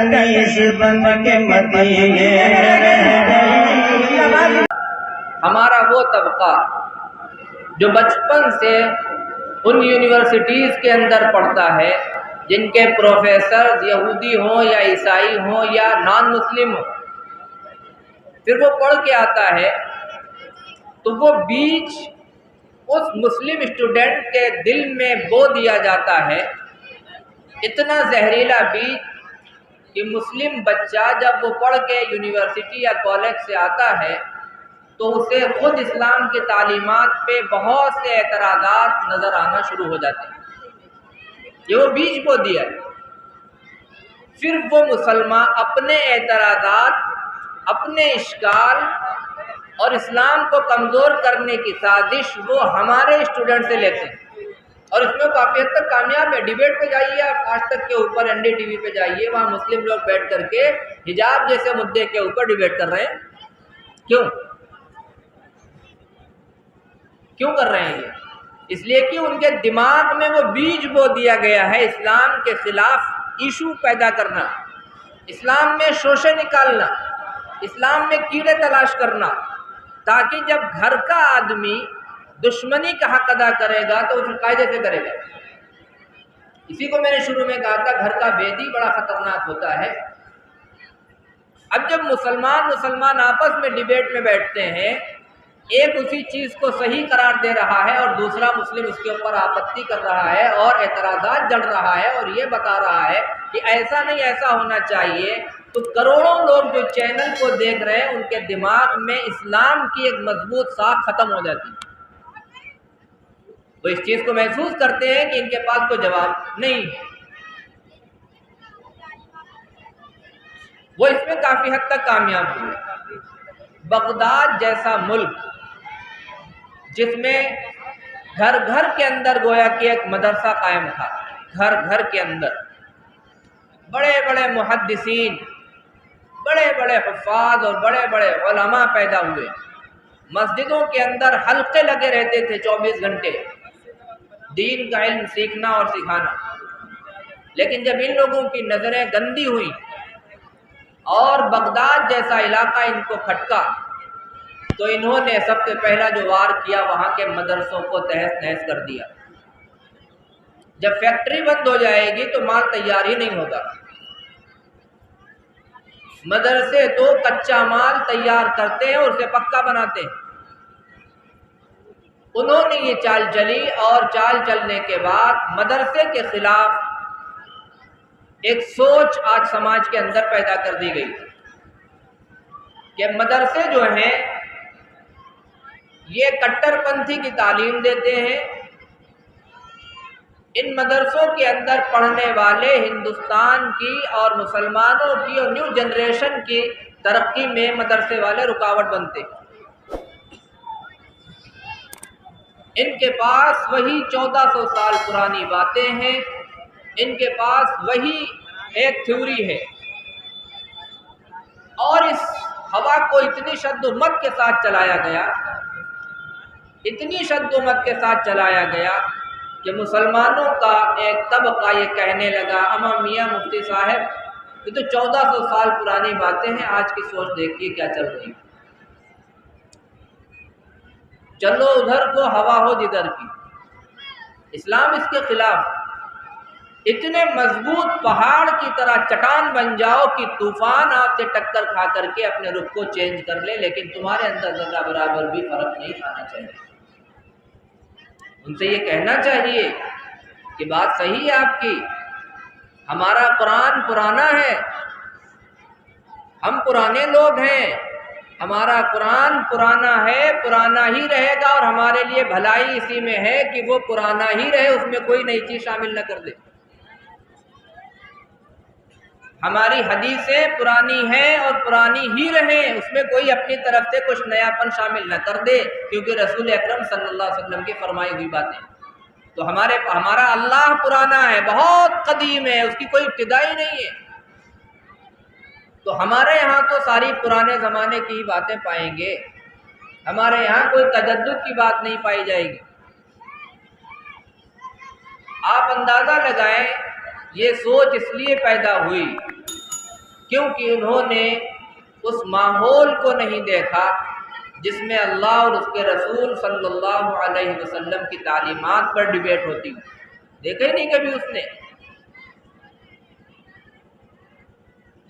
कनीस बन के मदीने हमारा वो तबका जो बचपन से उन यूनिवर्सिटीज़ के अंदर पढ़ता है जिनके प्रोफेसर यहूदी हों या ईसाई हों या नॉन मुस्लिम हो, फिर वो पढ़ के आता है तो वो बीज उस मुस्लिम स्टूडेंट के दिल में बो दिया जाता है, इतना जहरीला बीज कि मुस्लिम बच्चा जब वो पढ़ के यूनिवर्सिटी या कॉलेज से आता है तो उसे खुद इस्लाम की तालीमात पे बहुत से एतराज़ात नज़र आना शुरू हो जाते हैं। ये वो बीज बो दिया है। फिर वो मुसलमान अपने एतराज़ात, अपने इश्काल और इस्लाम को कमज़ोर करने की साजिश वो हमारे स्टूडेंट से लेते हैं, और इसमें काफ़ी हद तक कामयाब है। डिबेट पे जाइए आप, आज तक के ऊपर NDTV पे जाइए, वहाँ मुस्लिम लोग बैठ करके हिजाब जैसे मुद्दे के ऊपर डिबेट कर रहे हैं। क्यों कर रहे हैं ये? इसलिए कि उनके दिमाग में वो बीज बो दिया गया है इस्लाम के खिलाफ इशू पैदा करना, इस्लाम में शोषे निकालना, इस्लाम में कीड़े तलाश करना, ताकि जब घर का आदमी दुश्मनी का हक अदा करेगा तो उसे कायदे से करेगा। इसी को मैंने शुरू में कहा था, घर का बेदी बड़ा खतरनाक होता है। अब जब मुसलमान आपस में डिबेट में बैठते हैं, एक उसी चीज़ को सही करार दे रहा है और दूसरा मुस्लिम उसके ऊपर आपत्ति कर रहा है और एतराज़ात जड़ रहा है और ये बता रहा है कि ऐसा नहीं, ऐसा होना चाहिए, तो करोड़ों लोग जो चैनल को देख रहे हैं उनके दिमाग में इस्लाम की एक मजबूत साख खत्म हो जाती है। वो इस चीज़ को महसूस करते हैं कि इनके पास कोई जवाब नहीं है। वो इसमें काफ़ी हद तक कामयाब हुए। बगदाद जैसा मुल्क जिसमें घर घर के अंदर गोया कि एक मदरसा कायम था, घर घर के अंदर बड़े बड़े मुहद्दिसीन, बड़े बड़े हुफ़ाज़ और बड़े बड़े उलमा पैदा हुए। मस्जिदों के अंदर हल्के लगे रहते थे 24 घंटे, दीन का इल्म सीखना और सिखाना। लेकिन जब इन लोगों की नज़रें गंदी हुई और बगदाद जैसा इलाका इनको खटका, तो इन्होंने सबसे पहला जो वार किया वहाँ के मदरसों को तहस नहस कर दिया। जब फैक्ट्री बंद हो जाएगी तो माल तैयार ही नहीं होगा। मदरसे तो कच्चा माल तैयार करते हैं और उसे पक्का बनाते हैं। उन्होंने ये चाल चली और चाल चलने के बाद मदरसे के खिलाफ एक सोच आज समाज के अंदर पैदा कर दी गई कि मदरसे जो हैं ये कट्टरपंथी की तालीम देते हैं। इन मदरसों के अंदर पढ़ने वाले हिंदुस्तान की और मुसलमानों की और न्यू जनरेशन की तरक्की में मदरसे वाले रुकावट बनते। इनके पास वही 1400 साल पुरानी बातें हैं, इनके पास वही एक थ्योरी है, और इस हवा को इतनी शद्दोमत के साथ चलाया गया, इतनी शद्दोमत के साथ चलाया गया कि मुसलमानों का एक तबका ये कहने लगा, अमा मियाँ मुफ्ती साहब, ये तो 1400 साल पुरानी बातें हैं, आज की सोच देखिए क्या चल रही है। चलो उधर को हवा हो जिधर की। इस्लाम इसके खिलाफ। इतने मजबूत पहाड़ की तरह चट्टान बन जाओ कि तूफान आपसे टक्कर खा करके अपने रुख को चेंज कर ले, लेकिन तुम्हारे अंदर जरा बराबर भी फर्क नहीं आना चाहिए। उनसे ये कहना चाहिए कि बात सही है आपकी, हमारा कुरान पुराना है, हम पुराने लोग हैं, हमारा कुरान पुराना है, पुराना ही रहेगा, और हमारे लिए भलाई इसी में है कि वो पुराना ही रहे, उसमें कोई नई चीज शामिल न कर दे। हमारी हदीसें पुरानी हैं और पुरानी ही रहें, उसमें कोई अपनी तरफ से कुछ नयापन शामिल न कर दे, क्योंकि रसूल अकरम सल्लल्लाहु अलैहि वसल्लम की फरमाई हुई बातें। तो हमारा अल्लाह पुराना है, बहुत कदीम है, उसकी कोई इब्तिदाई नहीं है। तो हमारे यहाँ तो सारी पुराने ज़माने की बातें पाएंगे, हमारे यहाँ कोई तजद्दुद की बात नहीं पाई जाएगी। आप अंदाज़ा लगाएं, ये सोच इसलिए पैदा हुई क्योंकि उन्होंने उस माहौल को नहीं देखा जिसमें अल्लाह और उसके रसूल सल्लल्लाहु अलैहि वसल्लम की तालीमात पर डिबेट होती। देखा ही नहीं कभी उसने।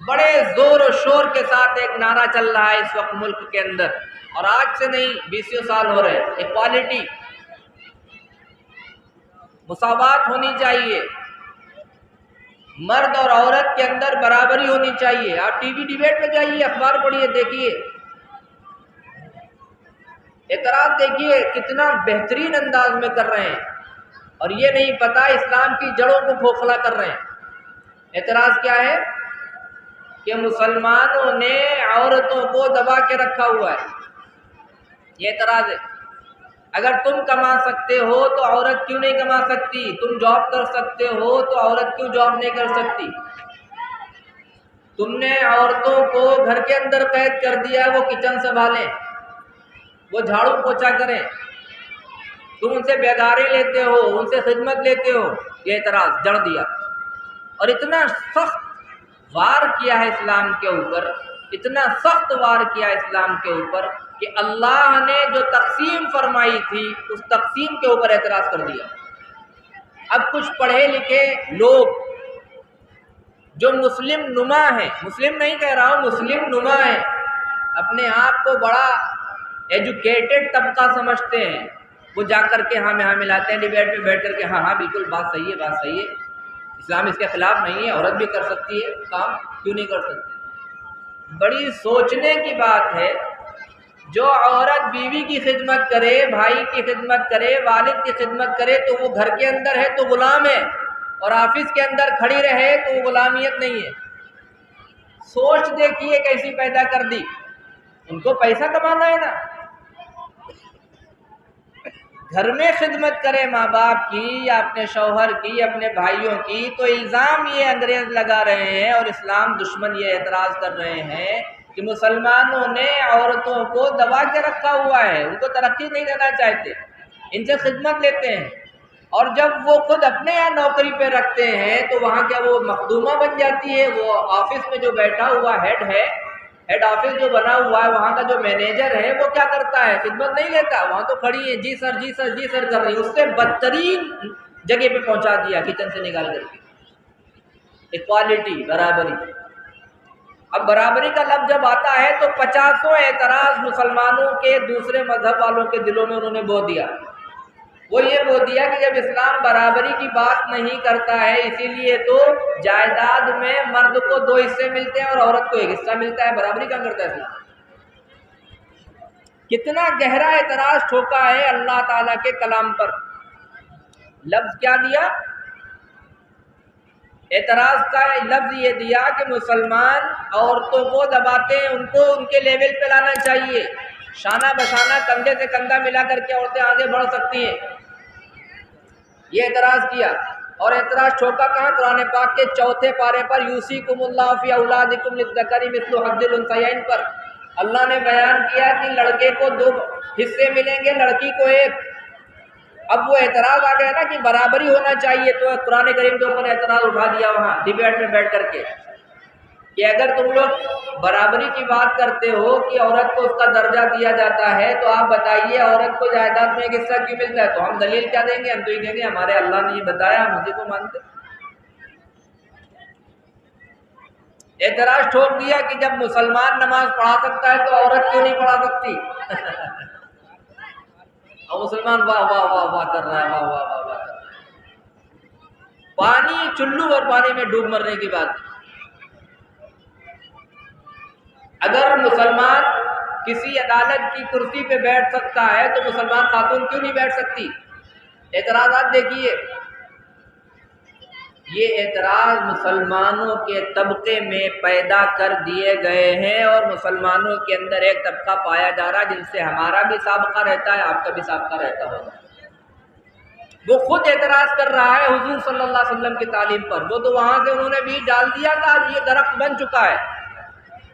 बड़े जोर और शोर के साथ एक नारा चल रहा है इस वक्त मुल्क के अंदर, और आज से नहीं 20 साल हो रहे, इक्वालिटी, मुसावात होनी चाहिए, मर्द और औरत के अंदर बराबरी होनी चाहिए। आप टीवी डिबेट में जाइए, अखबार पढ़िए, देखिए, एतराज देखिए कितना बेहतरीन अंदाज में कर रहे हैं, और ये नहीं पता इस्लाम की जड़ों को खोखला कर रहे हैं। एतराज क्या है कि मुसलमानों ने औरतों को दबा के रखा हुआ है, ये एतराज है। अगर तुम कमा सकते हो तो औरत क्यों नहीं कमा सकती? तुम जॉब कर सकते हो तो औरत क्यों जॉब नहीं कर सकती? तुमने औरतों को घर के अंदर कैद कर दिया, वो किचन संभालें, वो झाड़ू पोछा करें, तुम उनसे बेगारे लेते हो, उनसे खिदमत लेते हो, ये एतराज जड़ दिया। और इतना सख्त वार किया है इस्लाम के ऊपर, इतना सख्त वार किया इस्लाम के ऊपर कि अल्लाह ने जो तकसीम फरमाई थी उस तकसीम के ऊपर एतराज़ कर दिया। अब कुछ पढ़े लिखे लोग जो मुस्लिम नुमा है, मुस्लिम नहीं कह रहा हूँ, मुस्लिम नुमा है, अपने आप को बड़ा एजुकेटेड तबका समझते हैं, वो जा कर के हाँ में हाँ मिलाते हैं, डिबेट में बैठ करके हाँ हाँ बिल्कुल बात सही है, बात सही है, इस्लाम इसके खिलाफ नहीं है, औरत भी कर सकती है काम, क्यों नहीं कर सकती? बड़ी सोचने की बात है। जो औरत बीवी की खिदमत करे, भाई की खिदमत करे, वालिद की खिदमत करे तो वो घर के अंदर है तो गुलाम है, और ऑफिस के अंदर खड़ी रहे तो वो गुलामियत नहीं है। सोच देखिए कैसी पैदा कर दी। उनको पैसा कमाना है ना, घर में खिदमत करे माँ बाप की या अपने शौहर की, अपने भाइयों की, तो इल्ज़ाम ये अंग्रेज लगा रहे हैं और इस्लाम दुश्मन ये एतराज़ कर रहे हैं कि मुसलमानों ने औरतों को दबा के रखा हुआ है, उनको तरक्की नहीं देना चाहते, इनसे खिदमत लेते हैं, और जब वो खुद अपने यहाँ नौकरी पे रखते हैं तो वहाँ क्या वो मखदूमा बन जाती है? वो ऑफिस में जो बैठा हुआ हेड है, हेड ऑफिस जो बना हुआ है, वहाँ का जो मैनेजर है वो क्या करता है? खिदमत नहीं लेता, वहाँ तो खड़ी है जी सर जी सर जी सर कर रही है, उससे बदतरीन जगह पे पहुँचा दिया किचन से निकाल करके। इक्वालिटी, बराबरी। अब बराबरी का लफ्ज़ जब आता है तो 50 एतराज़ मुसलमानों के दूसरे मजहब वालों के दिलों में उन्होंने बो दिया। वो ये बो दिया कि जब इस्लाम बराबरी की बात नहीं करता है, इसीलिए तो जायदाद में मर्द को 2 हिस्से मिलते हैं और औरत को 1 हिस्सा मिलता है। बराबरी का करता है इस्लाम? कितना गहरा एतराज़ ठोका है अल्लाह ताला के कलाम पर। लफ्ज़ क्या दिया? एतराज़ का लफ्ज़ ये दिया कि मुसलमान औरतों को दबाते हैं, उनको उनके लेवल पे लाना चाहिए, शाना बशाना कंधे से कंधा मिला करके औरतें आगे बढ़ सकती हैं, ये एतराज़ किया। और एतराज़ ठोका कहाँ? कुरान पाक के 4 पारे पर, यूसीकुमुल्लाहु फी औलादिकुम लिज़्ज़करी मिस्लु हज़्ज़िल उन्सयैन पर अल्लाह ने बयान किया कि लड़के को 2 हिस्से मिलेंगे, लड़की को 1। अब वो एतराज़ आ गया ना कि बराबरी होना चाहिए, तो कुरान करीम के ऊपर एतराज़ उठा दिया वहाँ डिबेट में बैठ करके कि अगर तुम लोग बराबरी की बात करते हो कि औरत को उसका दर्जा दिया जाता है, तो आप बताइए औरत को जायदाद में 1 हिस्सा क्यों मिलता है? तो हम दलील क्या देंगे? हम तो ये कहेंगे हमारे अल्लाह ने ये बताया, हम उसी को मानते। एतराज़ ठोक दिया कि जब मुसलमान नमाज पढ़ा सकता है तो औरत क्यों नहीं पढ़ा सकती? और मुसलमान वाह वाह वाह वाह कर रहा है, वाह वाह वाह वाह कर रहा है। पानी, चुल्लू और पानी में डूब मरने की बात। अगर मुसलमान किसी अदालत की कुर्सी पे बैठ सकता है तो मुसलमान खातून क्यों नहीं बैठ सकती? एतराज़ात देखिए। ये एतराज़ मुसलमानों के तबके में पैदा कर दिए गए हैं, और मुसलमानों के अंदर एक तबका पाया जा रहा है जिनसे हमारा भी साबका रहता है, आपका भी साबका रहता होगा। वो खुद एतराज़ कर रहा है हुजूर सल्लल्लाहु अलैहि वसल्लम की तालीम पर। वो तो वहाँ से उन्होंने बीज डाल दिया था, ये दरख्त बन चुका है।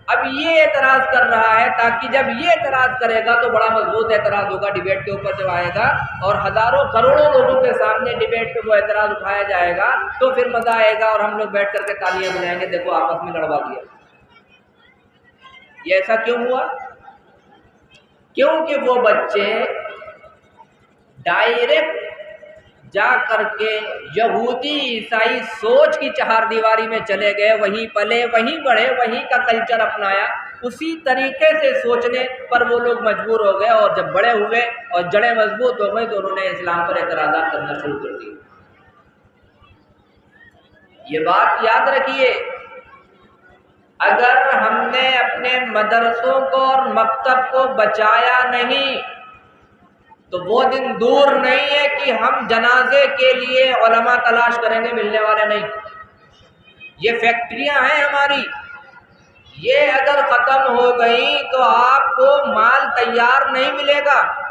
अब ये एतराज़ कर रहा है ताकि जब ये एतराज़ करेगा तो बड़ा मजबूत एतराज़ होगा डिबेट के ऊपर जब आएगा, और हज़ारों करोड़ों लोगों के सामने डिबेट पे वो एतराज़ उठाया जाएगा, तो फिर मज़ा आएगा और हम लोग बैठ करके तालियां बजाएंगे, देखो आपस में लड़वा दिया। ये ऐसा क्यों हुआ? क्योंकि वो बच्चे डायरेक्ट जा करके यहूदी ईसाई सोच की चहारदीवारी में चले गए, वहीं पले, वहीं बढ़े, वहीं का कल्चर अपनाया, उसी तरीके से सोचने पर वो लोग मजबूर हो गए। और जब बड़े हुए और जड़ें मजबूत हो गई तो उन्होंने इस्लाम पर एतराज़ात करना शुरू कर दिए। ये बात याद रखिए, अगर हमने अपने मदरसों को और मकतब को बचाया नहीं तो वो दिन दूर नहीं है कि हम जनाजे के लिए उलमा तलाश करेंगे, मिलने वाले नहीं। ये फैक्ट्रियां हैं हमारी, ये अगर ख़त्म हो गई तो आपको माल तैयार नहीं मिलेगा।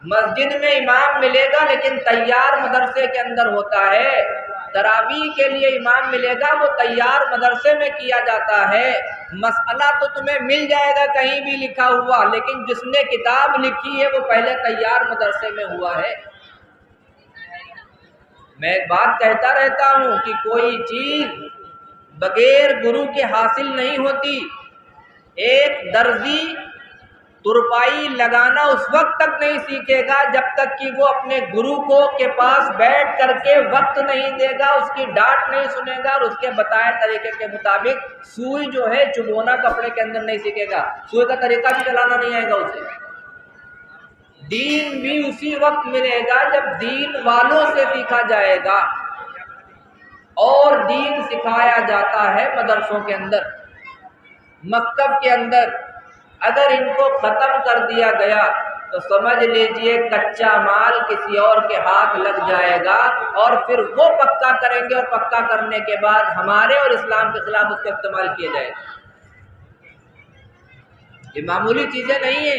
मस्जिद में इमाम मिलेगा लेकिन तैयार मदरसे के अंदर होता है। तरावी के लिए इमाम मिलेगा, वो तैयार मदरसे में किया जाता है। मसला तो तुम्हें मिल जाएगा कहीं भी लिखा हुआ, लेकिन जिसने किताब लिखी है वो पहले तैयार मदरसे में हुआ है। मैं एक बात कहता रहता हूँ कि कोई चीज बगैर गुरु के हासिल नहीं होती। एक दर्जी तुरपाई लगाना उस वक्त तक नहीं सीखेगा जब तक कि वो अपने गुरु को के पास बैठ करके वक्त नहीं देगा, उसकी डांट नहीं सुनेगा और उसके बताए तरीके के मुताबिक सुई जो है चुभोना कपड़े के अंदर नहीं सीखेगा, सुई का तरीका भी चलाना नहीं आएगा उसे। दीन भी उसी वक्त मिलेगा जब दीन वालों से सीखा जाएगा। और दीन सिखाया जाता है मदरसों के अंदर, मकतब के अंदर। अगर इनको ख़त्म कर दिया गया तो समझ लीजिए कच्चा माल किसी और के हाथ लग जाएगा और फिर वो पक्का करेंगे और पक्का करने के बाद हमारे और इस्लाम के खिलाफ उसका इस्तेमाल किया जाएगा। ये मामूली चीज़ें नहीं है।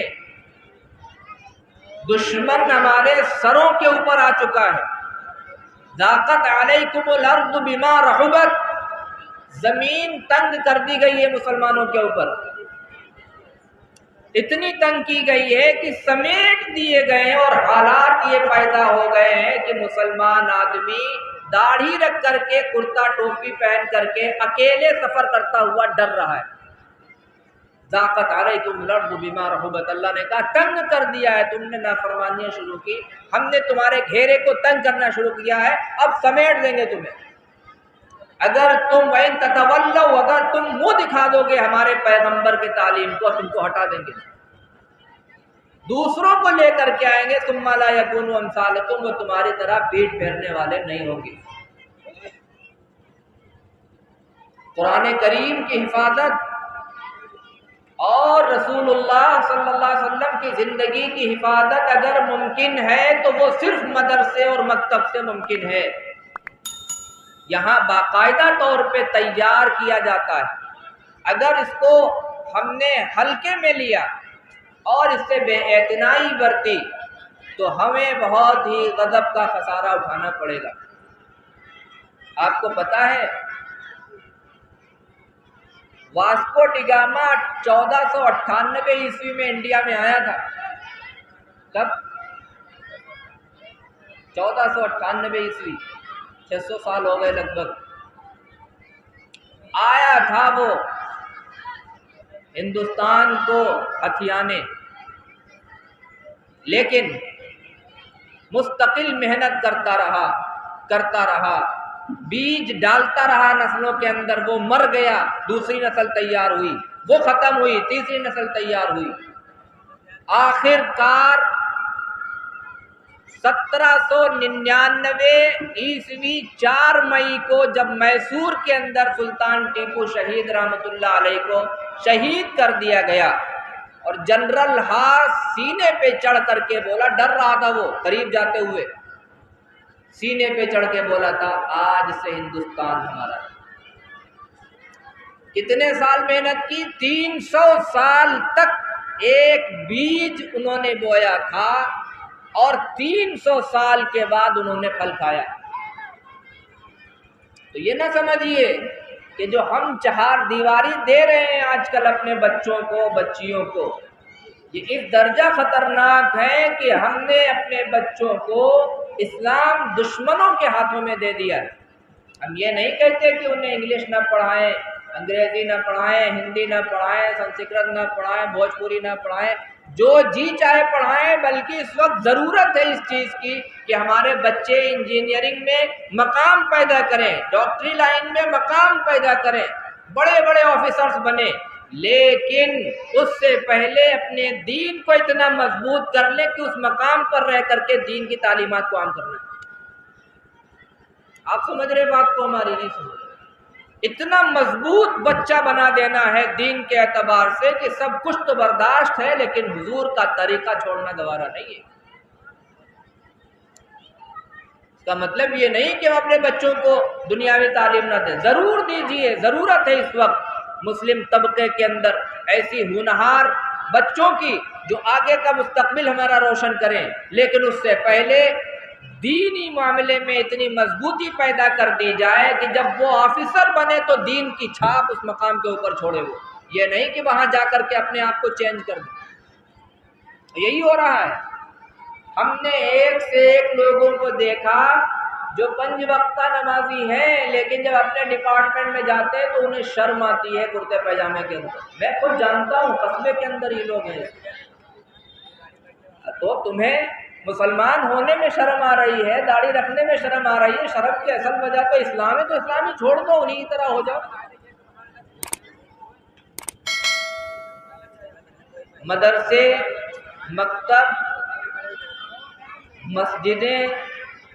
दुश्मन हमारे सरों के ऊपर आ चुका है। ज़ाक़त अलैकुमुल अर्दु बिमा रहुबत, ज़मीन तंग कर दी गई है मुसलमानों के ऊपर। इतनी तंग की गई है कि समेट दिए गए हैं और हालात ये पैदा हो गए हैं कि मुसलमान आदमी दाढ़ी रख करके कुर्ता टोपी पहन करके अकेले सफर करता हुआ डर रहा है। ज़ाक़त अलैकुमुल अर्दु बिमा रहुबत, अल्लाह ने कहा तंग कर दिया है, तुमने नाफरमानियां शुरू की, हमने तुम्हारे घेरे को तंग करना शुरू किया है, अब समेट देंगे तुम्हें। अगर तुम वैन ततवल्लौ, अगर तुम मुंह दिखा दोगे हमारे पैगंबर की तालीम को, तुमको हटा देंगे, दूसरों को लेकर के आएंगे। सुम्मा ला यकूनु अमसालकुम, वो तुम्हारी तरह पीठ फेरने वाले नहीं होंगे। कुरान करीम की हिफाजत और रसूलुल्लाह सल्लल्लाहु अलैहि वसल्लम की ज़िंदगी की हिफाजत अगर मुमकिन है तो वो सिर्फ मदरसे और मकतब से मुमकिन है। यहाँ बाकायदा तौर पे तैयार किया जाता है। अगर इसको हमने हल्के में लिया और इससे बेइतनाई बरती तो हमें बहुत ही गज़ब का खसारा उठाना पड़ेगा। आपको पता है वास्को डिगामा 1498 ईस्वी में इंडिया में आया था। कब? 1498 ईस्वी, 600 साल हो गए लगभग। आया था वो हिंदुस्तान को हथियाने, लेकिन मुस्तकिल मेहनत करता रहा, बीज डालता रहा नस्लों के अंदर, वो मर गया, दूसरी नस्ल तैयार हुई, वो खत्म हुई, तीसरी नस्ल तैयार हुई। आखिरकार 1799 ईस्वी 4 मई को जब मैसूर के अंदर सुल्तान टीपू शहीद रहमतुल्लाह अलैह को शहीद कर दिया गया और जनरल हार सीने पे चढ़ करके बोला, डर रहा था वो करीब जाते हुए, सीने पे चढ़ के बोला था आज से हिंदुस्तान हमारा। कितने साल मेहनत की? 300 साल तक एक बीज उन्होंने बोया था और 300 साल के बाद उन्होंने फल खाया। तो ये ना समझिए कि जो हम चहार दीवारी दे रहे हैं आजकल अपने बच्चों को, बच्चियों को, ये इस दर्जा खतरनाक है कि हमने अपने बच्चों को इस्लाम दुश्मनों के हाथों में दे दिया है। हम ये नहीं कहते कि उन्हें इंग्लिश ना पढ़ाएं, अंग्रेजी ना पढ़ाएं, हिंदी ना पढ़ाएं, संस्कृत ना पढ़ाएं, भोजपुरी ना पढ़ाएं, जो जी चाहे पढ़ाएं, बल्कि इस वक्त ज़रूरत है इस चीज़ की कि हमारे बच्चे इंजीनियरिंग में मकाम पैदा करें, डॉक्टरी लाइन में मकाम पैदा करें, बड़े बड़े ऑफिसर्स बने, लेकिन उससे पहले अपने दीन को इतना मजबूत कर ले कि उस मकाम पर रह करके दीन की तालीमात को आम करना। आप समझ रहे बात को? हमारी नहीं समझ रहे। इतना मजबूत बच्चा बना देना है दीन के एतबार से कि सब कुछ तो बर्दाश्त है, लेकिन हुजूर का तरीका छोड़ना गवारा नहीं है। इसका मतलब ये नहीं कि हम अपने बच्चों को दुनियावी तालीम ना दें, जरूर दीजिए, जरूरत है इस वक्त मुस्लिम तबके के अंदर ऐसी होनहार बच्चों की जो आगे का मुस्तकबिल हमारा रोशन करें, लेकिन उससे पहले दीनी मामले में इतनी मजबूती पैदा कर दी जाए कि जब वो ऑफिसर बने तो दीन की छाप उस मकाम के ऊपर छोड़े। वो ये नहीं कि वहां जाकर के अपने आप को चेंज कर दे। यही हो रहा है। हमने एक से एक लोगों को देखा जो 5 वक्ता नमाजी हैं, लेकिन जब अपने डिपार्टमेंट में जाते हैं तो उन्हें शर्म आती है कुर्ते पैजामे के अंदर। मैं खुद जानता हूँ, कस्बे के अंदर ये लोग हैं। तो तुम्हें मुसलमान होने में शर्म आ रही है, दाढ़ी रखने में शर्म आ रही है, शर्म की असल वजह तो इस्लाम है, तो इस्लामी छोड़ दो, उन्हीं की तरह हो जाओ। मदरसे, मकतब, मस्जिदें,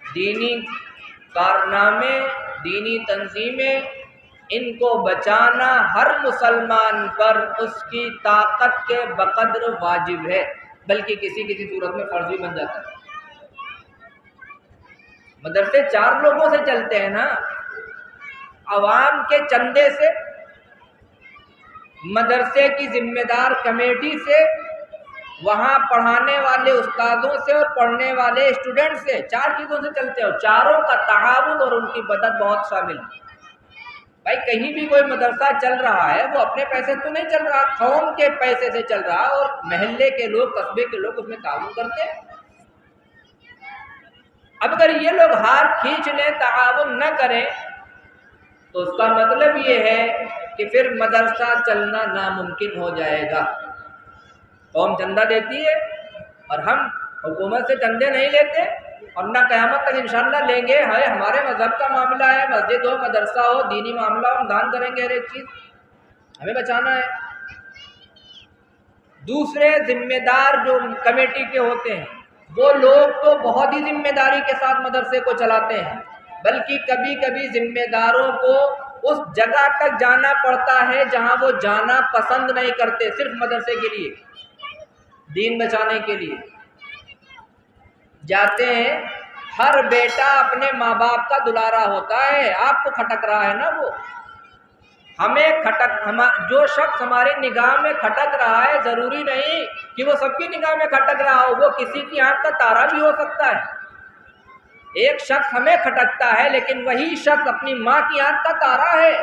दीनी कारनामे, दीनी तंजीमें, इनको बचाना हर मुसलमान पर उसकी ताकत के बकद्र वाजिब है, बल्कि किसी किसी सूरत में फर्ज भी बन जाता है। मदरसे 4 लोगों से चलते हैं ना, अवाम के चंदे से, मदरसे की जिम्मेदार कमेटी से, वहाँ पढ़ाने वाले उस्तादों से और पढ़ने वाले स्टूडेंट से, 4 चीज़ों से चलते हो। चारों का तआवुन और उनकी मदद बहुत शामिल है। भाई कहीं भी कोई मदरसा चल रहा है, वो अपने पैसे तो नहीं चल रहा, कौम के पैसे से चल रहा, और महल्ले के लोग, कस्बे के लोग उसमें ताउन करते हैं। अब अगर ये लोग हाथ खींच लें, ताउन न करें, तो उसका मतलब ये है कि फिर मदरसा चलना नामुमकिन हो जाएगा। कौम चंदा देती है और हम हुकूमत से चंदे नहीं लेते, और ना क़यामत तक इंशाअल्लाह लेंगे। है हमारे मजहब का मामला है, मस्जिद हो, मदरसा हो, दीनी मामला हो, हम दान करेंगे हर एक चीज़, हमें बचाना है। दूसरे जिम्मेदार जो कमेटी के होते हैं, वो लोग तो बहुत ही जिम्मेदारी के साथ मदरसे को चलाते हैं, बल्कि कभी कभी जिम्मेदारों को उस जगह तक जाना पड़ता है जहां वो जाना पसंद नहीं करते, सिर्फ मदरसे के लिए, दीन बचाने के लिए जाते हैं। हर बेटा अपने माँ बाप का दुलारा होता है। आपको खटक रहा है ना, वो हमें जो शख्स हमारी निगाह में खटक रहा है, जरूरी नहीं कि वो सबकी निगाह में खटक रहा हो, वो किसी की आंख का तारा भी हो सकता है। एक शख्स हमें खटकता है, लेकिन वही शख्स अपनी माँ की आंख का तारा है।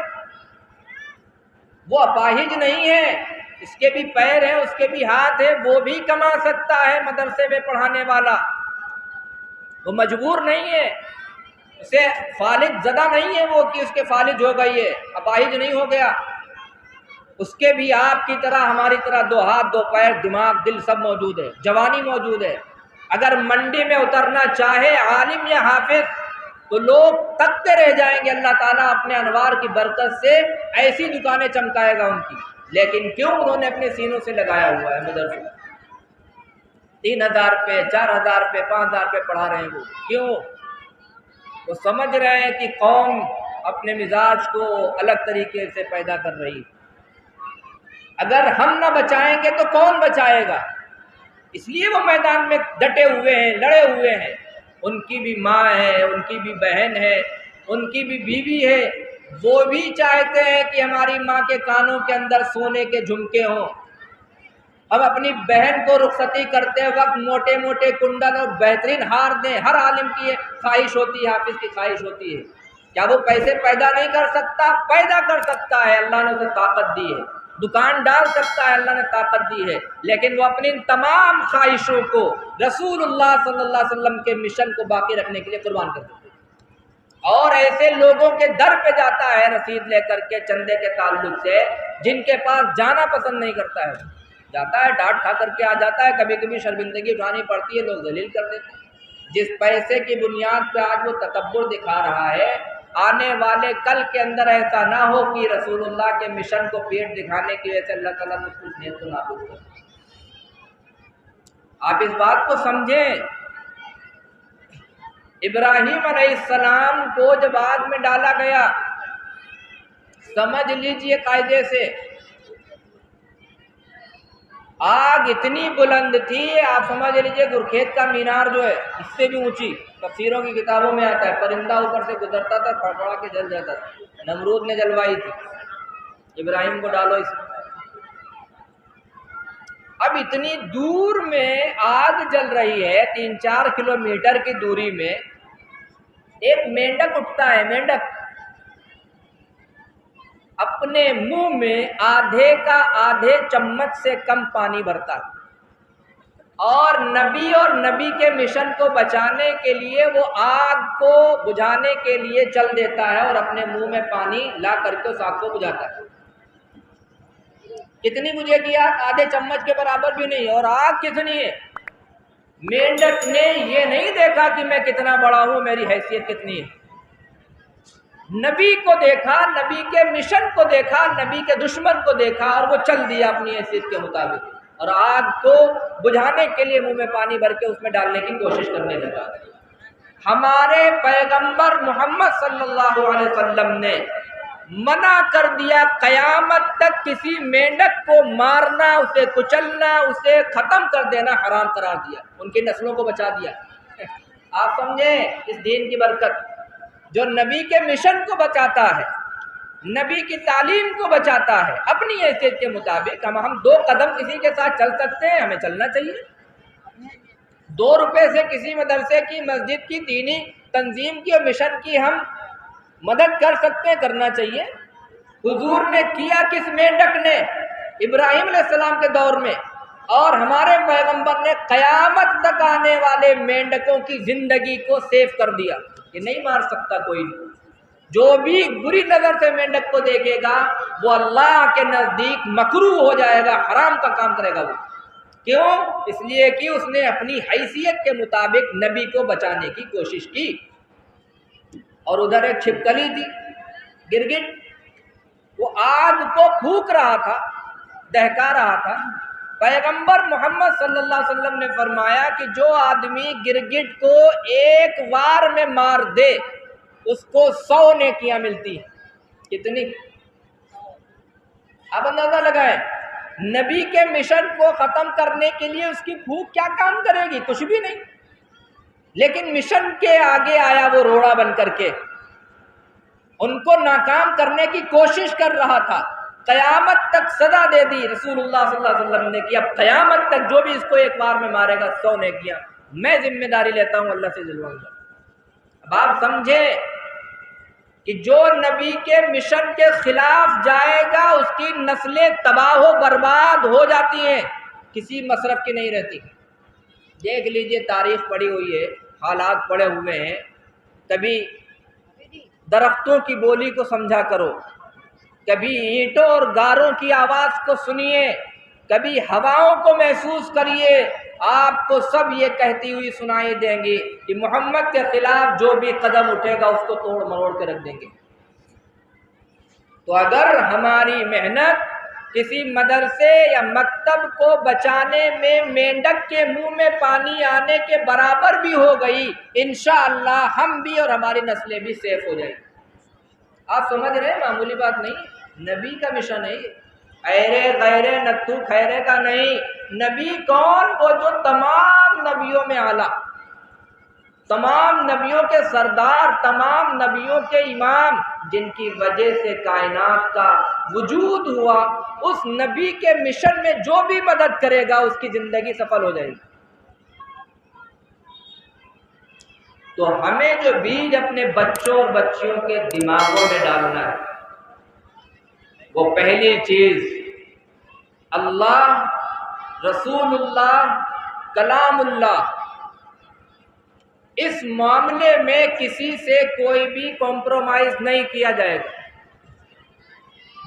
वो अपाहिज नहीं है, इसके भी पैर हैं, उसके भी हाथ है, वो भी कमा सकता है। मदरसे में पढ़ाने वाला वो मजबूर नहीं है, उसे फालिज ज़दा नहीं है वो कि उसके फालिज हो गई है, अपाहिज नहीं हो गया। उसके भी आपकी तरह, हमारी तरह 2 हाथ 2 पैर, दिमाग, दिल सब मौजूद है, जवानी मौजूद है। अगर मंडी में उतरना चाहे आलिम या हाफिज, तो लोग तकते रह जाएंगे। अल्लाह ताला अपने अनवार की बरकत से ऐसी दुकानें चमकाएगा उनकी, लेकिन क्यों? उन्होंने अपने सीनों से लगाया हुआ है मदरसा। 3000 पे, 4000 पे, 5000 पे पढ़ा रहे हैं वो। क्यों? वो समझ रहे हैं कि कौम अपने मिजाज को अलग तरीके से पैदा कर रही। अगर हम न बचाएंगे तो कौन बचाएगा? इसलिए वो मैदान में डटे हुए हैं, लड़े हुए हैं। उनकी भी माँ है, उनकी भी बहन है, उनकी भी बीवी है। वो भी चाहते हैं कि हमारी माँ के कानों के अंदर सोने के झुमके हों। हम अपनी बहन को रुखसती करते वक्त मोटे मोटे कुंडल और बेहतरीन हार दें। हर आलिम की ख्वाहिश होती है, हाफिज की ख्वाहिश होती है। क्या वो पैसे पैदा नहीं कर सकता? पैदा कर सकता है, अल्लाह ने उसे ताकत दी है। दुकान डाल सकता है, अल्लाह ने ताकत दी है। लेकिन वो अपनी तमाम ख्वाहिशों को रसूलुल्लाह सल्लल्लाहु अलैहि वसल्लम के मिशन को बाकी रखने के लिए कुर्बान कर देते हैं। और ऐसे लोगों के दर पे जाता है रसीद लेकर के चंदे के ताल्लुक से, जिनके पास जाना पसंद नहीं करता है, जाता है डांट खा करके आ जाता है, कभी कभी शर्मिंदगी उठानी पड़ती है, लोग जलील कर देते हैं। जिस पैसे की बुनियाद पे आज वो तकब्बुर दिखा रहा है, आने वाले कल के अंदर ऐसा ना हो कि रसूलुल्लाह के मिशन को पेट दिखाने की वजह से अल्लाह ताला ने कुछ नहीं तो नाबूद कर। आप इस बात को समझें, इब्राहिम अलैहिस्सलाम को जब आग में डाला गया, समझ लीजिए कायदे से, आग इतनी बुलंद थी, आप समझ लीजिए गुरखेत का मीनार जो है इससे भी ऊंची, तफसीरों की किताबों में आता है, परिंदा ऊपर से गुजरता था, फड़फड़ा के जल जाता था। नमरूद ने जलवाई थी, इब्राहिम को डालो इसमें। अब इतनी दूर में आग जल रही है, 3-4 किलोमीटर की दूरी में एक मेंढक उठता है। मेंढक अपने मुंह में आधे चम्मच से कम पानी भरता और नबी के मिशन को बचाने के लिए वो आग को बुझाने के लिए चल देता है और अपने मुंह में पानी ला करके उस आग को बुझाता है। कितनी बुझेगी आग? आधे चम्मच के बराबर भी नहीं। और आग कितनी है? मेंढक ने ये नहीं देखा कि मैं कितना बड़ा हूं, मेरी हैसियत कितनी है। नबी को देखा, नबी के मिशन को देखा, नबी के दुश्मन को देखा और वो चल दिया अपनी हैसियत के मुताबिक और आग को बुझाने के लिए मुंह में पानी भर के उसमें डालने की कोशिश करने लगा। हमारे पैगंबर मोहम्मद सल्लल्लाहु अलैहि वसल्लम ने मना कर दिया, कयामत तक किसी मेंढक को मारना, उसे कुचलना, उसे खत्म कर देना हराम करार दिया, उनकी नस्लों को बचा दिया। आप समझे इस दीन की बरकत, जो नबी के मिशन को बचाता है, नबी की तालीम को बचाता है अपनी हैसियत के मुताबिक। हम 2 कदम किसी के साथ चल सकते हैं, हमें चलना चाहिए। 2 रुपए से किसी मदरसे की, मस्जिद की, दीनी तंजीम की और मिशन की हम मदद कर सकते हैं, करना चाहिए। हुजूर ने किया किस मेंढक ने? इब्राहिम अलैहिस्सलाम के दौर में। और हमारे पैगंबर ने क़यामत तक आने वाले मेंढकों की जिंदगी को सेव कर दिया कि नहीं मार सकता कोई। जो भी बुरी नजर से मेंढक को देखेगा वो अल्लाह के नजदीक मकरूह हो जाएगा, हराम का काम करेगा वो। क्यों? इसलिए कि उसने अपनी हैसियत के मुताबिक नबी को बचाने की कोशिश की। और उधर एक छिपकली थी, गिरगिट, वो आग को फूंक रहा था, दहका रहा था। पैगंबर मोहम्मद सल्लल्लाहु अलैहि वसल्लम ने फरमाया कि जो आदमी गिरगिट को एक बार में मार दे उसको 100 नेकियां मिलती हैं। कितनी? अब अंदाजा लगाएं, नबी के मिशन को खत्म करने के लिए उसकी फूंक क्या काम करेगी? कुछ भी नहीं। लेकिन मिशन के आगे आया वो रोड़ा बन करके, उनको नाकाम करने की कोशिश कर रहा था। कयामत तक सजा दे दी रसूलुल्लाह सल्लल्लाहु अलैहि वसल्लम ने कि अब कयामत तक जो भी इसको एक बार में मारेगा 100 नेकियां मैं जिम्मेदारी लेता हूं, अल्लाह से दिलवाऊंगा। अब आप समझे कि जो नबी के मिशन के खिलाफ जाएगा उसकी नस्लें तबाह बर्बाद हो जाती हैं, किसी मसरफ की नहीं रहती। देख लीजिए, तारीख पड़ी हुई है, हालात पड़े हुए हैं। कभी दरख्तों की बोली को समझा करो, कभी ईंटों और गारों की आवाज़ को सुनिए, कभी हवाओं को महसूस करिए। आपको सब ये कहती हुई सुनाई देंगी कि मोहम्मद के खिलाफ जो भी कदम उठेगा उसको तोड़ मरोड़ के रख देंगे। तो अगर हमारी मेहनत किसी मदरसे या मकतब को बचाने में मेंढक के मुंह में पानी आने के बराबर भी हो गई, इंशाअल्लाह हम भी और हमारी नस्लें भी सेफ हो जाएगी। आप समझ रहे हैं, मामूली बात नहीं। नबी का मिशन है, ऐरे गैरे नत्थु खैरे का नहीं। नबी कौन? वो जो तमाम नबियों में आला, तमाम नबियों के सरदार, तमाम नबियों के इमाम, जिनकी वजह से कायनात का वजूद हुआ। उस नबी के मिशन में जो भी मदद करेगा उसकी जिंदगी सफल हो जाएगी। तो हमें जो बीज अपने बच्चों और बच्चियों के दिमागों में डालना है, वो पहली चीज अल्लाह, रसूलुल्लाह, कलामुल्लाह, इस मामले में किसी से कोई भी कॉम्प्रोमाइज नहीं किया जाएगा।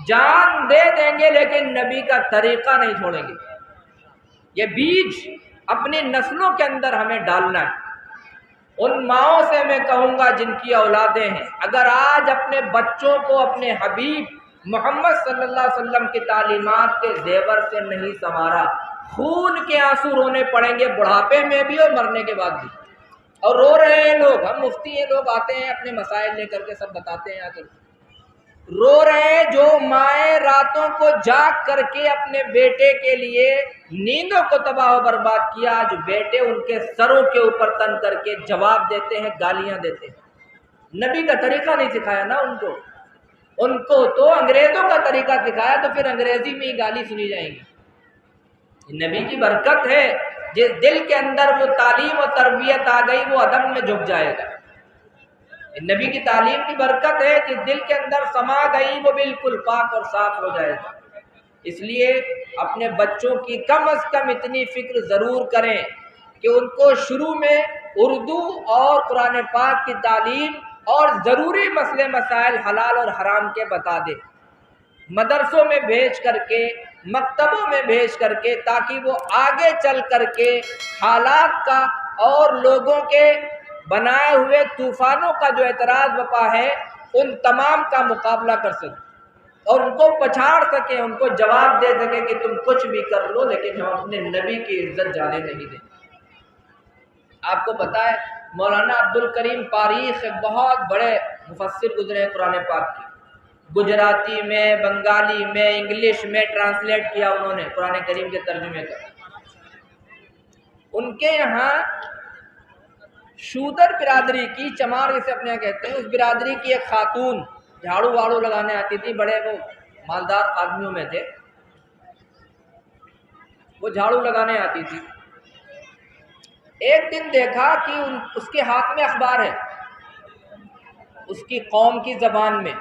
जान दे देंगे लेकिन नबी का तरीका नहीं छोड़ेंगे। ये बीज अपनी नस्लों के अंदर हमें डालना है। उन माओं से मैं कहूँगा जिनकी औलादें हैं, अगर आज अपने बच्चों को अपने हबीब मोहम्मद सल्लल्लाहु अलैहि वसल्लम की तालीमात के जेवर से नहीं संवारा, खून के आंसू रोने पड़ेंगे बुढ़ापे में भी और मरने के बाद भी। और रो रहे हैं लोग, हम मुफ्ती हैं, लोग आते हैं अपने मसाइल लेकर के सब बताते हैं, आकर रो रहे हैं। जो माएँ रातों को जाग करके अपने बेटे के लिए नींदों को तबाह बर्बाद किया, आज बेटे उनके सरों के ऊपर तन करके जवाब देते हैं, गालियां देते हैं। नबी का तरीका नहीं सिखाया ना उनको, उनको तो अंग्रेजों का तरीका सिखाया, तो फिर अंग्रेजी में ही गाली सुनी जाएंगी। नबी की बरकत है, जिस दिल के अंदर वो तालीम और तरबियत आ गई वो अदब में झुक जाएगा। नबी की तालीम की बरकत है, जिस दिल के अंदर समा गई वो बिल्कुल पाक और साफ हो जाएगा। इसलिए अपने बच्चों की कम अज कम इतनी फिक्र ज़रूर करें कि उनको शुरू में उर्दू और कुरान पाक की तालीम और ज़रूरी मसले मसाइल हलाल और हराम के बता दें, मदरसों में भेज करके, मकतबों में भेज करके, ताकि वो आगे चल करके हालात का और लोगों के बनाए हुए तूफानों का जो एतराज़ बपा है उन तमाम का मुकाबला कर सके और उनको पछाड़ सके, उनको जवाब दे सके कि तुम कुछ भी कर लो लेकिन हम अपने नबी की इज्जत जाने नहीं दें। आपको पता है मौलाना अब्दुल करीम पारीख बहुत बड़े मुफस्सिर गुजरे हैं कुरान पाक के, गुजराती में, बंगाली में, इंग्लिश में ट्रांसलेट किया उन्होंने कुरान करीम के तर्जुमे का। उनके यहाँ शूदर बिरादरी की, चमार जिसे अपने यहाँ कहते हैं, उस बिरादरी की एक खातून झाड़ू वाड़ू लगाने आती थी, बड़े वो मालदार आदमियों में थे, वो झाड़ू लगाने आती थी। एक दिन देखा कि उसके हाथ में अखबार है, उसकी कौम की जबान में।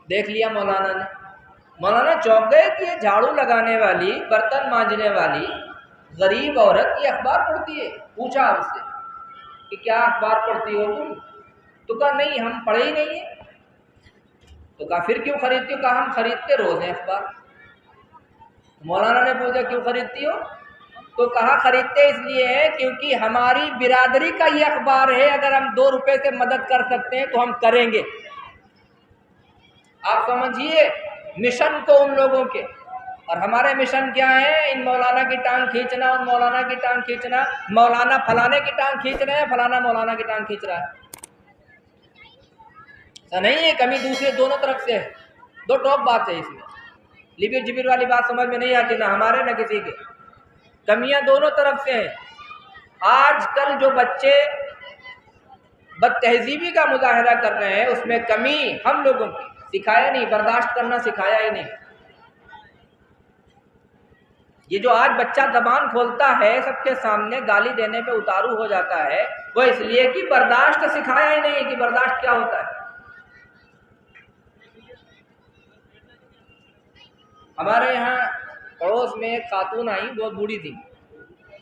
देख लिया मौलाना ने, मौलाना चौंक गए कि ये झाड़ू लगाने वाली, बर्तन मांजने वाली गरीब औरत ये अखबार पढ़ती है। पूछा उससे कि क्या अखबार पढ़ती हो तुम? तो कहा नहीं, हम पढ़े ही नहीं है। तो कहा फिर क्यों खरीदती हो? कहा हम खरीदते रोज हैं अखबार। मौलाना ने पूछा क्यों खरीदती हो? तो कहा खरीदते इसलिए हैं क्योंकि हमारी बिरादरी का ये अखबार है, अगर हम 2 रुपए से मदद कर सकते हैं तो हम करेंगे। आप समझिए मिशन को उन लोगों के, और हमारे मिशन क्या है? इन मौलाना की टांग खींचना, उन मौलाना की टांग खींचना, मौलाना फलाने की टांग खींच रहे हैं, फलाना मौलाना की टांग खींच रहा है। ऐसा नहीं है, कमी दूसरे दोनों तरफ से है। दो टॉप बात है इसमें, लिबिर जिबिर वाली बात समझ में नहीं आती, ना हमारे ना किसी के। कमियां दोनों तरफ से हैं। आजकल जो बच्चे बदतहजीबी का मुजाहरा कर रहे हैं उसमें कमी हम लोगों की, सिखाया नहीं, बर्दाश्त करना सिखाया ही नहीं। ये जो आज बच्चा जबान खोलता है सबके सामने, गाली देने पे उतारू हो जाता है, वो इसलिए कि बर्दाश्त सिखाया ही नहीं कि बर्दाश्त क्या होता है। हमारे यहाँ पड़ोस में एक खातून आई, बहुत बूढ़ी थी,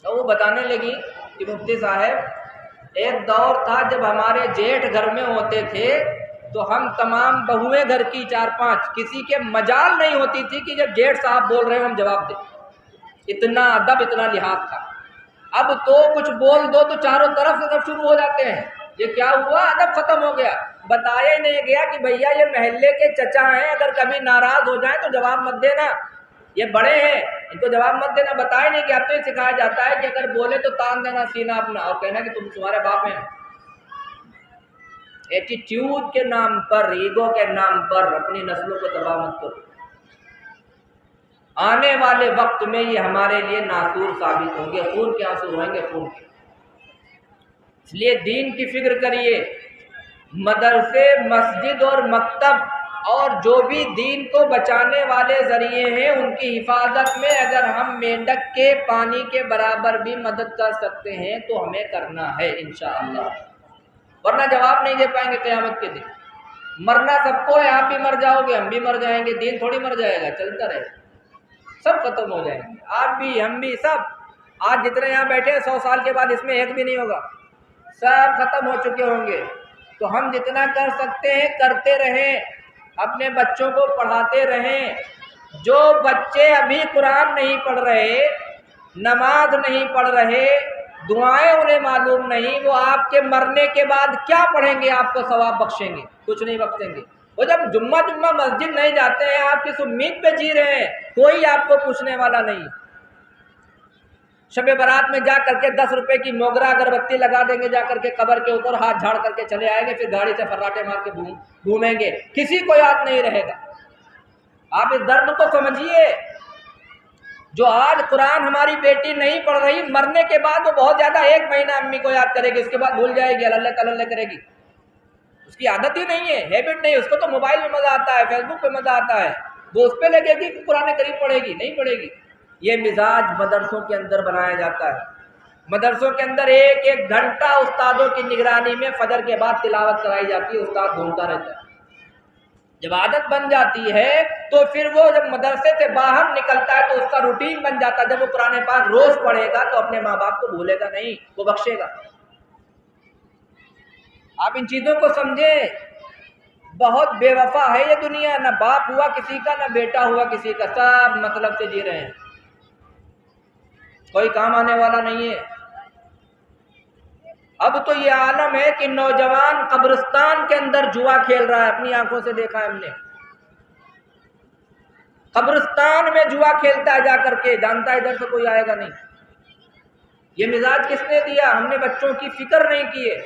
तो वो बताने लगी कि मुफ्ती साहब एक दौर था जब हमारे जेठ घर में होते थे तो हम तमाम बहुएं घर की 4-5, किसी के मजाल नहीं होती थी कि जब जेठ साहब बोल रहे हो हम जवाब दें। इतना अदब, इतना लिहाज था। अब तो कुछ बोल दो तो चारों तरफ से सब शुरू हो जाते हैं। ये क्या हुआ? अदब खत्म हो गया। बताया ही नहीं गया कि भैया ये महल्ले के चचा हैं, अगर कभी नाराज हो जाए तो जवाब मत देना, ये बड़े हैं, इनको जवाब मत देना। बताया नहीं गया। अब तो ये सिखाया जाता है कि अगर बोले तो तान देना सीना अपना और कहना कि तुम तुम्हारे बाप हैं। एटीट्यूड के नाम पर, ईगो के नाम पर अपनी नस्लों को तबाह मत करो। आने वाले वक्त में ये हमारे लिए नासूर साबित होंगे, खून के आंसू रोएंगे, खून के। इसलिए दीन की फिक्र करिए। मदरसे, मस्जिद और मकतब और जो भी दीन को बचाने वाले जरिए हैं उनकी हिफाजत में अगर हम मेंढक के पानी के बराबर भी मदद कर सकते हैं तो हमें करना है इंशाअल्लाह, वरना जवाब नहीं दे पाएंगे क़यामत के दिन। मरना सबको है, आप भी मर जाओगे, हम भी मर जाएंगे, दीन थोड़ी मर जाएगा, चलता रहेगा, सब खत्म हो जाएंगे, आप भी हम भी सब। आज जितने यहाँ बैठे हैं 100 साल के बाद इसमें एक भी नहीं होगा। सब खत्म हो चुके होंगे। तो हम जितना कर सकते हैं करते रहें, अपने बच्चों को पढ़ाते रहें। जो बच्चे अभी कुरान नहीं पढ़ रहे, नमाज नहीं पढ़ रहे, दुआएं उन्हें मालूम नहीं, वो आपके मरने के बाद क्या पढ़ेंगे, आपको सवाब बख्शेंगे? कुछ नहीं बख्शेंगे। वो जब जुम्मा मस्जिद नहीं जाते हैं, आप किस उम्मीद पे जी रहे हैं? कोई आपको पूछने वाला नहीं। शबे बारात में जा करके 10 रुपए की मोगरा अगरबत्ती लगा देंगे, जा करके कब्र के ऊपर हाथ झाड़ करके चले आएंगे, फिर गाड़ी से फर्राटे मार के घूमेंगे, किसी को याद नहीं रहेगा। आप इस दर्द को समझिए। जो आज कुरान हमारी बेटी नहीं पढ़ रही, मरने के बाद वो बहुत ज्यादा 1 महीना अम्मी को याद करेगी, उसके बाद भूल जाएगी, अल्लाह करेगी। उसकी आदत ही नहीं है, हैबिट नहीं। उसको तो मोबाइल में मजा आता है, फेसबुक पे मजा आता है, वो उस पर लगेगी कि कुरान करीम पढ़ेगी, नहीं पढ़ेगी। ये मिजाज मदरसों के अंदर बनाया जाता है। मदरसों के अंदर 1-1 घंटा उस्तादों की निगरानी में फजर के बाद तिलावत कराई जाती है, उस्ताद घूमता रहता है। जब आदत बन जाती है तो फिर वो जब मदरसे से बाहर निकलता है तो उसका रूटीन बन जाता है। जब वो कुरान पाक रोज पढ़ेगा तो अपने माँ बाप को भूलेगा नहीं, वो बख्शेगा। आप इन चीजों को समझें। बहुत बेवफा है ये दुनिया, ना बाप हुआ किसी का, ना बेटा हुआ किसी का, सब मतलब से जी रहे हैं, कोई काम आने वाला नहीं है। अब तो ये आलम है कि नौजवान कब्रिस्तान के अंदर जुआ खेल रहा है, अपनी आंखों से देखा है हमने। कब्रिस्तान में जुआ खेलता है जा करके, जानता है इधर से कोई आएगा नहीं। ये मिजाज किसने दिया? हमने बच्चों की फिक्र नहीं की है।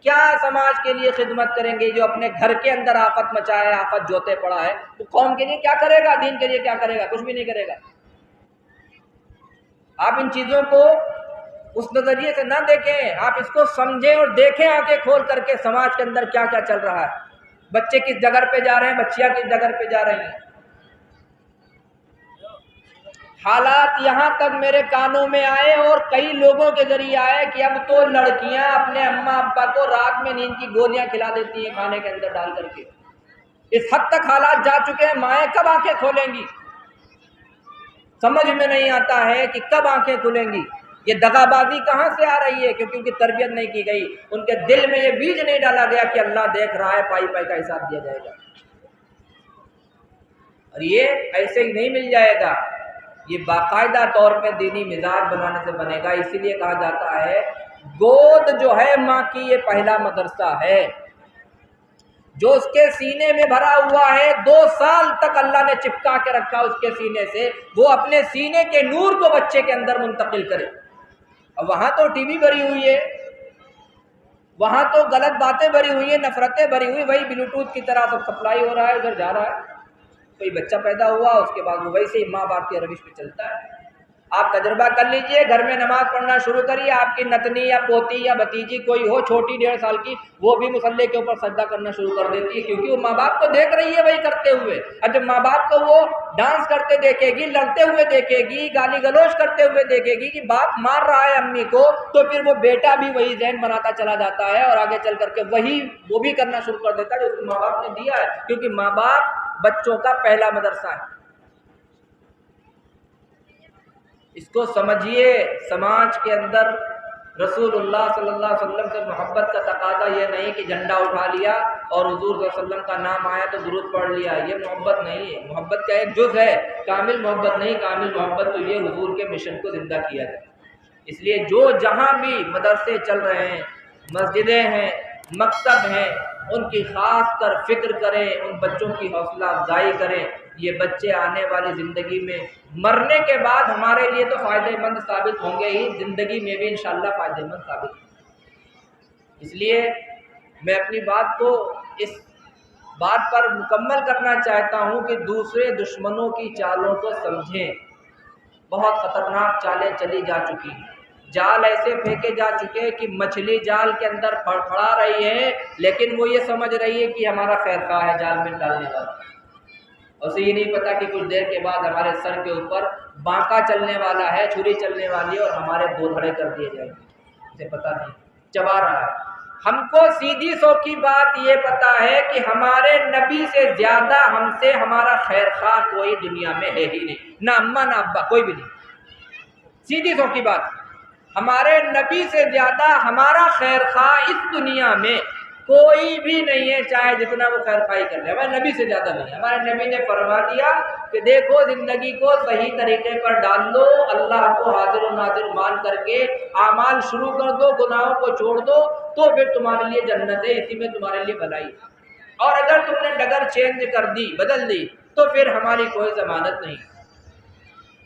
क्या समाज के लिए खिदमत करेंगे? जो अपने घर के अंदर आफत मचाया, आफत जोते पड़ा है, वो कौम के लिए क्या करेगा? दीन के लिए क्या करेगा? कुछ भी नहीं करेगा। आप इन चीजों को उस नजरिए से ना देखें, आप इसको समझें और देखें आंखें खोल करके समाज के अंदर क्या क्या चल रहा है। बच्चे किस जगह पे जा रहे हैं, बच्चियां किस जगह पे जा रही हैं। हालात यहाँ तक मेरे कानों में आए और कई लोगों के जरिए आए कि अब तो लड़कियां अपने अम्मा अब्बा को रात में नींद की गोलियां खिला देती हैं खाने के अंदर डाल करके। इस हद तक हालात जा चुके हैं। माएँ कब आंखें खोलेंगी? समझ में नहीं आता है कि कब आंखें खुलेंगी। ये दगाबाजी कहाँ से आ रही है? क्योंकि उनकी तरबियत नहीं की गई, उनके दिल में ये बीज नहीं डाला गया कि अल्लाह देख रहा है, पाई पाई का हिसाब दिया जाएगा। और ये ऐसे ही नहीं मिल जाएगा, ये बाकायदा तौर पे दीनी मिजाज बनाने से बनेगा। इसीलिए कहा जाता है गोद जो है माँ की, ये पहला मदरसा है। जो उसके सीने में भरा हुआ है, 2 साल तक अल्लाह ने चिपका के रखा उसके सीने से, वो अपने सीने के नूर को बच्चे के अंदर मुंतकिल करे। अब वहां तो टीवी भरी हुई है, वहां तो गलत बातें भरी हुई है, नफरतें भरी हुई, वही ब्लूटूथ की तरह सब सप्लाई हो रहा है, उधर जा रहा है। कोई बच्चा पैदा हुआ, उसके बाद वो वैसे ही माँ बाप के रविश पे चलता है। आप तजुर्बा कर लीजिए, घर में नमाज पढ़ना शुरू करिए, आपकी नतनी या पोती या भतीजी कोई हो छोटी 1.5 साल की, वो भी मुसल्ले के ऊपर सजदा करना शुरू कर देती है, क्योंकि वो माँ बाप को देख रही है वही करते हुए। और जब माँ बाप को वो डांस करते देखेगी, लड़ते हुए देखेगी, गाली गलौज करते हुए देखेगी कि बाप मार रहा है अम्मी को, तो फिर वो बेटा भी वही ज़हन बनाता चला जाता है और आगे चल करके वही वो भी करना शुरू कर देता है जो उसको माँ बाप ने दिया है। क्योंकि माँ बाप बच्चों का पहला मदरसा है। इसको समझिए। समाज के अंदर रसूलुल्लाह सल्लल्लाहु अलैहि वसल्लम से मोहब्बत का तकाजा ये नहीं कि झंडा उठा लिया और हुजूर सल्लल्लाहु अलैहि वसल्लम का नाम आया तो दुरूद पढ़ लिया, ये मोहब्बत नहीं है। मोहब्बत का एक जुज़ है, कामिल मोहब्बत नहीं। कामिल मोहब्बत तो ये हुजूर के मिशन को जिंदा किया जाए। इसलिए जो जहाँ भी मदरसे चल रहे हैं, मस्जिदें हैं, मकतब हैं, उनकी खास कर फिक्र करें, उन बच्चों की हौसला अफजाई करें। ये बच्चे आने वाली ज़िंदगी में मरने के बाद हमारे लिए तो फ़ायदेमंद साबित होंगे ही, ज़िंदगी में भी इंशाअल्लाह फ़ायदेमंद साबित होंगे। इसलिए मैं अपनी बात को इस बात पर मुकम्मल करना चाहता हूँ कि दूसरे दुश्मनों की चालों को समझें। बहुत ख़तरनाक चालें चली जा चुकी हैं, जाल ऐसे फेंके जा चुके हैं कि मछली जाल के अंदर फड़फड़ा रही है, लेकिन वो ये समझ रही है कि हमारा खैरखवाह है जाल में डालने वाला। उसे ये नहीं पता कि कुछ देर के बाद हमारे सर के ऊपर बांका चलने वाला है, छुरी चलने वाली है और हमारे 2 धड़े कर दिए जाएंगे। उसे पता नहीं, चबा रहा है। हमको सीधी सौखी बात ये पता है कि हमारे नबी से ज्यादा हमसे हमारा खैरखवाह कोई दुनिया में है ही नहीं, ना अम्मा ना अब्बा, कोई भी नहीं। सीधी सौखी बात। हमारे नबी से ज़्यादा हमारा खैर खा इस दुनिया में कोई भी नहीं है, चाहे जितना वो खैर खाई कर ले, हमारे नबी से ज़्यादा नहीं है। हमारे नबी ने फरमा दिया कि देखो ज़िंदगी को सही तरीके पर डाल लो, अल्लाह को हाजिर और नाजिर मान करके आमाल शुरू कर दो, गुनाहों को छोड़ दो, तो फिर तुम्हारे लिए जन्नत है, इसी में तुम्हारे लिए भलाई है। और अगर तुमने डगर चेंज कर दी, बदल दी, तो फिर हमारी कोई ज़मानत नहीं।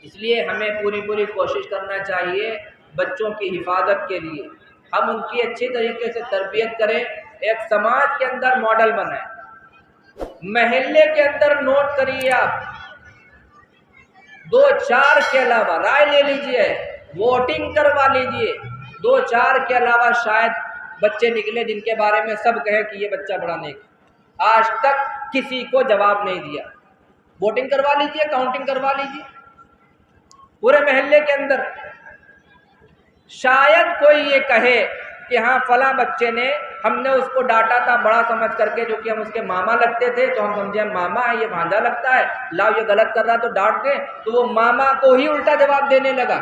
इसलिए हमें पूरी कोशिश करना चाहिए बच्चों की हिफाजत के लिए, हम उनकी अच्छी तरीके से तरबियत करें, एक समाज के अंदर मॉडल बनाएं। महल्ले के अंदर नोट करिए आप, 2-4 के अलावा राय ले लीजिए, वोटिंग करवा लीजिए, 2-4 के अलावा शायद बच्चे निकले जिनके बारे में सब कहे कि ये बच्चा बड़ा नेक, आज तक किसी को जवाब नहीं दिया। वोटिंग करवा लीजिए, काउंटिंग करवा लीजिए पूरे महल्ले के अंदर, शायद कोई ये कहे कि हाँ फला बच्चे ने, हमने उसको डांटा था बड़ा समझ करके, जो कि हम उसके मामा लगते थे तो हम समझे मामा है, ये भांजा लगता है, लाओ ये गलत कर रहा तो डांट दे, तो वो मामा को ही उल्टा जवाब देने लगा।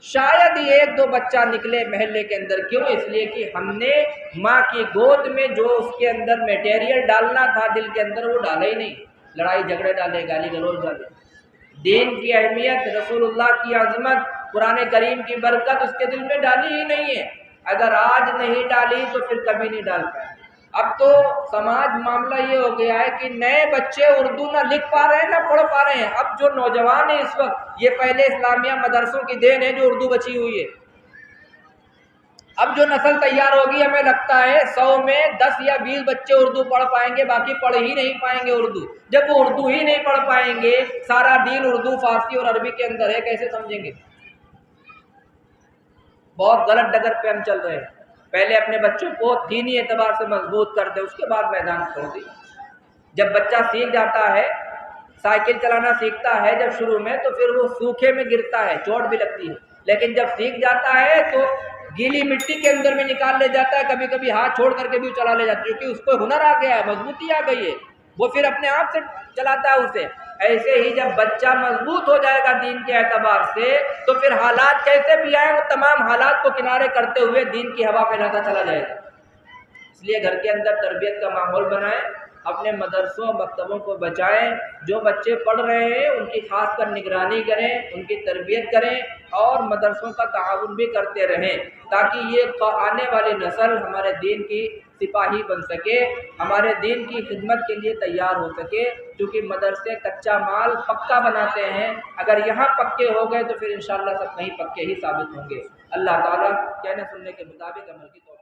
शायद ये 1-2 बच्चा निकले महल्ले के अंदर, क्यों? इसलिए कि हमने माँ की गोद में जो उसके अंदर मटेरियल डालना था दिल के अंदर, वो डाला ही नहीं। लड़ाई झगड़े डाले, गाली गलौज डाले, दीन की अहमियत, रसूलुल्लाह की अजमत, कुरान करीम की बरकत उसके दिल में डाली ही नहीं है। अगर आज नहीं डाली तो फिर कभी नहीं डाल पाए। अब तो समाज मामला ये हो गया है कि नए बच्चे उर्दू ना लिख पा रहे हैं ना पढ़ पा रहे हैं। अब जो नौजवान है इस वक्त, ये पहले इस्लामिया मदरसों की देन है जो उर्दू बची हुई है। अब जो नस्ल तैयार होगी, हमें लगता है 100 में 10 या 20 बच्चे उर्दू पढ़ पाएंगे, बाकी पढ़ ही नहीं पाएंगे उर्दू। जब वो उर्दू ही नहीं पढ़ पाएंगे, सारा दीन उर्दू, फारसी और अरबी के अंदर है, कैसे समझेंगे? बहुत गलत डगर पे हम चल रहे हैं। पहले अपने बच्चों को दीनी एतबार से मजबूत कर दे, उसके बाद मैदान छोड़ दी। जब बच्चा सीख जाता है, साइकिल चलाना सीखता है जब शुरू में, तो फिर वो सूखे में गिरता है, चोट भी लगती है, लेकिन जब सीख जाता है तो गीली मिट्टी के अंदर में निकाल ले जाता है, कभी कभी हाथ छोड़ करके भी चला ले जाता है, क्योंकि उसको हुनर आ गया है, मजबूती आ गई है, वो फिर अपने आप से चलाता है उसे। ऐसे ही जब बच्चा मजबूत हो जाएगा दीन के एतबार से, तो फिर हालात कैसे भी आए वो तमाम हालात को किनारे करते हुए दीन की हवा फैलाता चला जाएगा। इसलिए घर के अंदर तरबियत का माहौल बनाएं, अपने मदरसों मकतबों को बचाएं, जो बच्चे पढ़ रहे हैं उनकी खास कर निगरानी करें, उनकी तरबियत करें और मदरसों का ताउन भी करते रहें, ताकि ये आने वाली नस्ल हमारे दीन की सिपाही बन सके, हमारे दीन की खिदमत के लिए तैयार हो सके। क्योंकि मदरसे कच्चा माल पक्का बनाते हैं, अगर यहाँ पक्के हो गए तो फिर इंशाअल्लाह सब कहीं पक्के ही साबित होंगे। अल्लाह ताला कहने सुनने के मुताबिक अमल की तौफीक